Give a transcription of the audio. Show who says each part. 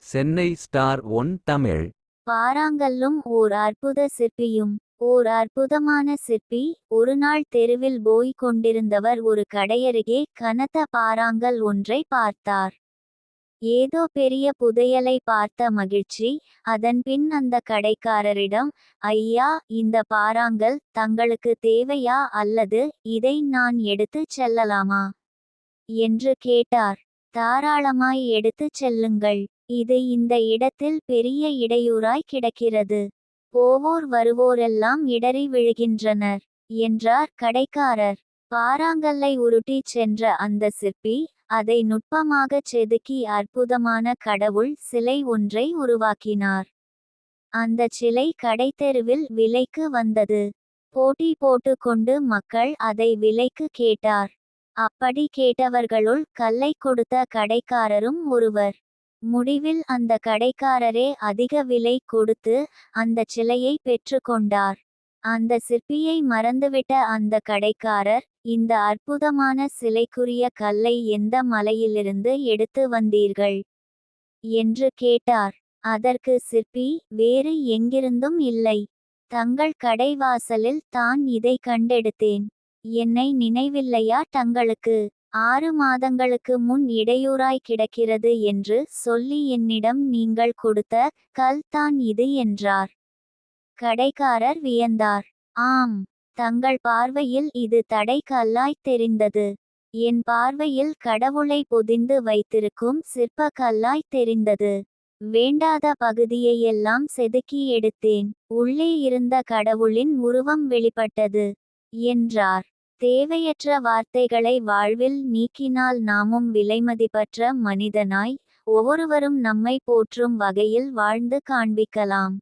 Speaker 1: Chennai star one Tamil.
Speaker 2: பாறாங்கல்லும் ஓர் அற்புத சிற்பியும். ஓர் அற்புதமான சிற்பி. ஒருநாள் தெருவில் போய்க் கொண்டிருந்தவர் ஒரு கடையருகே கனத்த பாறாங்கல் ஒன்றை பார்த்தார். ஏதோ பெரிய புதையலை பார்த்த மகிழ்ச்சி. அதன்பின் அந்த கடைக்காரரிடம், ஐயா, இந்த பாறாங்கல் தங்களுக்கு தேவையா அல்லது இதை நான் எடுத்துச் செல்லலாமா என்று கேட்டார். தாராளமாய் எடுத்துச் செல்லுங்கள். இது இந்த இடத்தில் பெரிய இடையூறாய் கிடக்கிறது. போவோர் வருவோரெல்லாம் இடறி விழுகின்றனர் என்றார் கடைக்காரர். பாறாங்கல்லை உருட்டிச் சென்ற அந்த சிற்பி அதை நுட்பமாகச் செதுக்கி அற்புதமான கடவுள் சிலை ஒன்றை உருவாக்கினார். அந்தச் சிலை கடைத்தெருவில் விலைக்கு வந்தது. போட்டி போட்டுக்கொண்டு மக்கள் அதை விலைக்கு கேட்டார். அப்படி கேட்டவர்களுள் கல்லை கொடுத்த கடைக்காரரும் ஒருவர். முடிவில் அந்த கடைக்காரரே அதிக விலை கொடுத்து அந்தச் சிலையை பெற்றுக்கொண்டார். அந்த சிற்பியை மறந்துவிட்ட அந்த கடைக்காரர், இந்த அற்புதமான சிலைக்குரிய கல்லை எந்த மலையிலிருந்து எடுத்து வந்தீர்கள் என்று கேட்டார். அதற்கு சிற்பி, வேறு எங்கிருந்தும் இல்லை. தங்கள் கடைவாசலில் தான் இதை கண்டெடுத்தேன். என்னை நினைவில்லையா தங்களுக்கு? 6 மாதங்களுக்கு முன் இடையூறாய் கிடக்கிறது என்று சொல்லி என்னிடம் நீங்கள் கொடுத்த கல் தான் இது என்றார். கடைக்காரர் வியந்தார். ஆம், தங்கள் பார்வையில் இது தடை கல்லாய்த் தெரிந்தது. என் பார்வையில் கடவுளை பொதிந்து வைத்திருக்கும் சிற்ப கல்லாய்த் தெரிந்தது. வேண்டாத பகுதியையெல்லாம் செதுக்கி எடுத்தேன். உள்ளே இருந்த கடவுளின் உருவம் வெளிப்பட்டது என்றார். தேவையற்ற வார்த்தைகளை வாழ்வில் நீக்கினால் நாமும் விலைமதிப்பற்ற மனிதனாய், ஒவ்வொருவரும் நம்மை போற்றும் வகையில் வாழ்ந்து காண்பிக்கலாம்.